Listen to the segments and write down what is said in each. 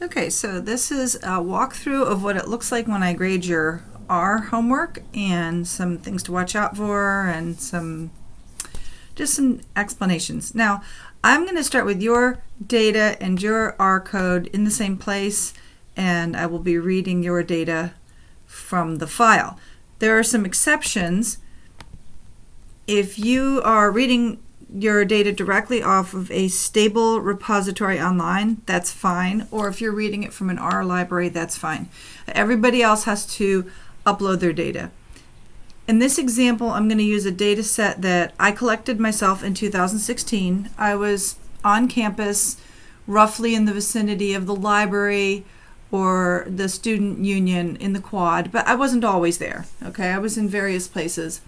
Okay, so this is a walkthrough of what it looks like when I grade your R homework and some things to watch out for and just some explanations. Now, I'm going to start with your data and your R code in the same place, and I will be reading your data from the file. There are some exceptions. If you are reading your data directly off of a stable repository online, that's fine. Or if you're reading it from an R library, that's fine. Everybody else has to upload their data. In this example, I'm going to use a data set that I collected myself in 2016. I was on campus, roughly in the vicinity of the library or the student union in the quad, but I wasn't always there. Okay, I was in various places.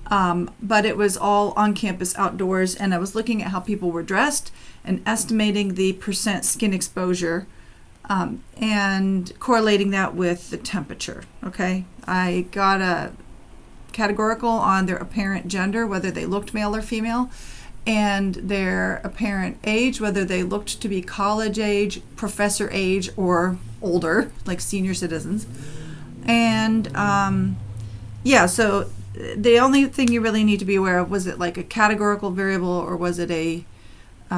But it was all on campus outdoors, and I was looking at how people were dressed and estimating the percent skin exposure and correlating that with the temperature. Okay, I got a categorical on their apparent gender, whether they looked male or female, and their apparent age, whether they looked to be college age, professor age, or older, like senior citizens. And yeah, so the only thing you really need to be aware of, was it like a categorical variable or was it a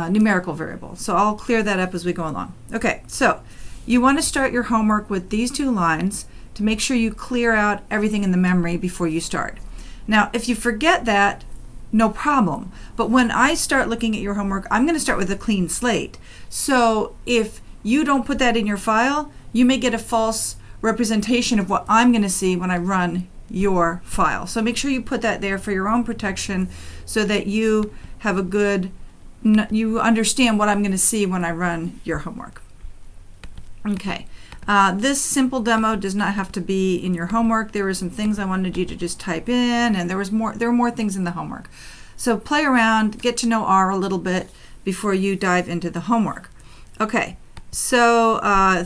numerical variable? So I'll clear that up as we go along. Okay, so you want to start your homework with these two lines to make sure you clear out everything in the memory before you start. Now, if you forget that, no problem. But when I start looking at your homework, I'm going to start with a clean slate. So if you don't put that in your file, you may get a false representation of what I'm going to see when I run your file. So make sure you put that there for your own protection so that you have you understand what I'm going to see when I run your homework. Okay, this simple demo does not have to be in your homework. There were some things I wanted you to just type in, and there were more things in the homework. So play around, get to know R a little bit before you dive into the homework. Okay, so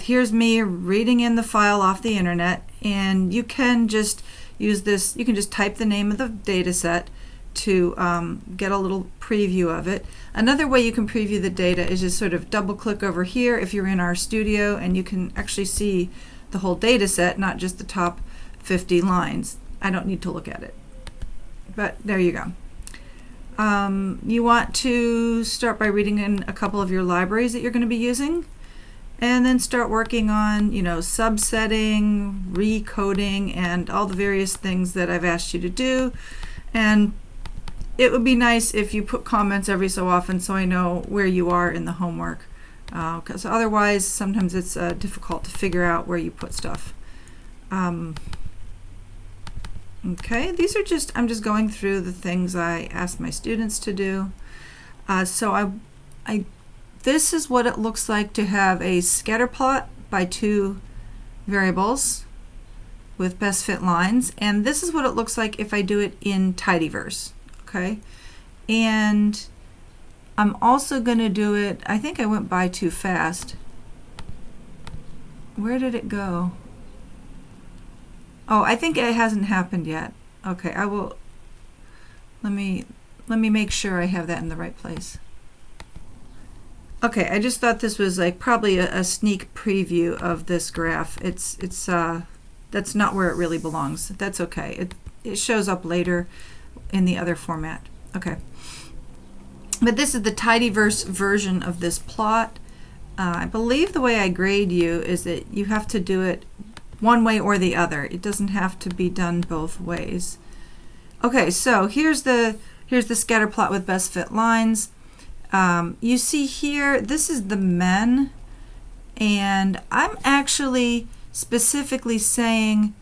here's me reading in the file off the internet, and you can just use this. You can just type the name of the data set to get a little preview of it. Another way you can preview the data is just sort of double click over here if you're in our studio, and you can actually see the whole data set, not just the top 50 lines. I don't need to look at it, but there you go. You want to start by reading in a couple of your libraries that you're going to be using, and then start working on, subsetting, recoding, and all the various things that I've asked you to do. And it would be nice if you put comments every so often so I know where you are in the homework, because otherwise sometimes it's difficult to figure out where you put stuff. Okay, these are I'm just going through the things I asked my students to do. So this is what it looks like to have a scatter plot by two variables with best fit lines, and this is what it looks like if I do it in tidyverse. Okay, and I'm also going to do it, I think I went by too fast. Where did it go? Oh, I think it hasn't happened yet. Okay, I will, let me make sure I have that in the right place. Okay, I just thought this was like probably a sneak preview of this graph. That's not where it really belongs. That's okay. It shows up later in the other format. Okay, but this is the tidyverse version of this plot. I believe the way I grade you is that you have to do it one way or the other. It doesn't have to be done both ways. Okay, so here's the scatter plot with best fit lines. You see here, this is the men, and I'm actually specifically saying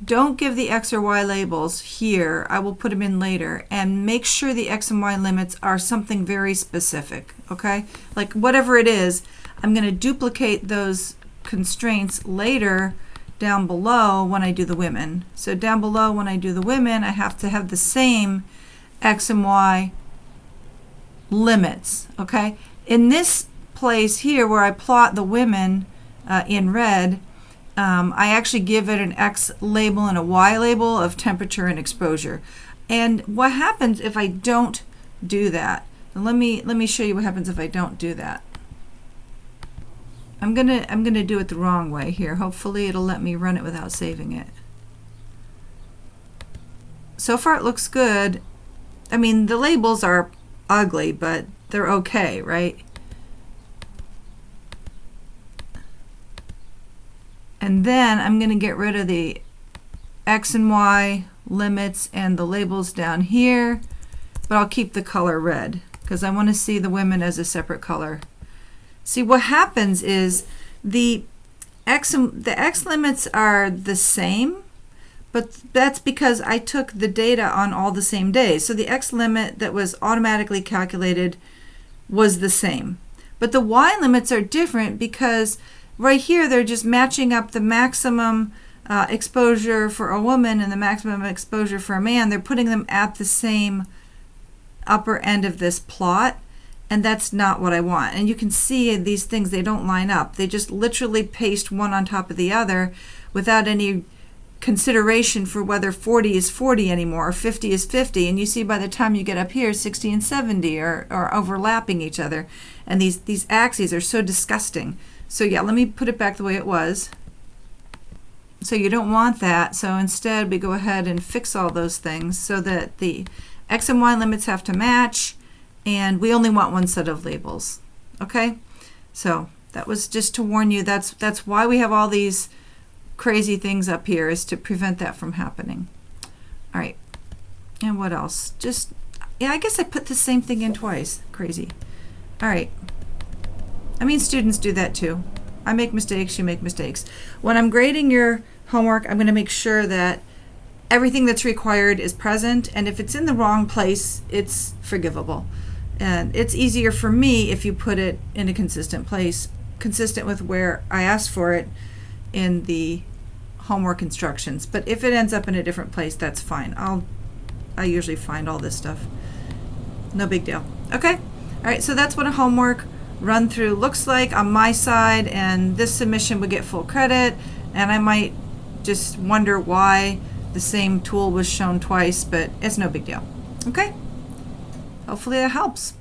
don't give the X or Y labels here. I will put them in later, and make sure the X and Y limits are something very specific, okay? Like whatever it is, I'm going to duplicate those constraints later down below when I do the women. So down below when I do the women, I have to have the same X and Y limits, okay? In this place here where I plot the women in red, I actually give it an X label and a Y label of temperature and exposure. And what happens if I don't do that? Let me show you what happens if I don't do that. I'm gonna do it the wrong way here. Hopefully it'll let me run it without saving it. So far it looks good. I mean, the labels are ugly, but they're okay, right? And then I'm going to get rid of the X and Y limits and the labels down here, but I'll keep the color red because I want to see the women as a separate color. See, what happens is the X limits are the same, but that's because I took the data on all the same days. So the X limit that was automatically calculated was the same. But the Y limits are different because right here they're just matching up the maximum exposure for a woman and the maximum exposure for a man. They're putting them at the same upper end of this plot, and that's not what I want. And you can see these things, they don't line up. They just literally paste one on top of the other without any consideration for whether 40 is 40 anymore or 50 is 50. And you see by the time you get up here, 60 and 70 are overlapping each other. And these axes are so disgusting. So yeah, let me put it back the way it was. So you don't want that. So instead we go ahead and fix all those things so that the X and Y limits have to match, and we only want one set of labels. Okay? So that was just to warn you. That's why we have all these crazy things up here, is to prevent that from happening. All right. And what else? Yeah, I guess I put the same thing in twice. Crazy. All right. I mean, students do that too. I make mistakes, you make mistakes. When I'm grading your homework, I'm going to make sure that everything that's required is present, and if it's in the wrong place, it's forgivable. And it's easier for me if you put it in a consistent place, consistent with where I asked for it in the homework instructions. But if it ends up in a different place, that's fine. I usually find all this stuff. No big deal. Okay? All right, so that's what a homework run through looks like on my side, and this submission would get full credit, and I might just wonder why the same tool was shown twice, but it's no big deal. Okay? Hopefully that helps.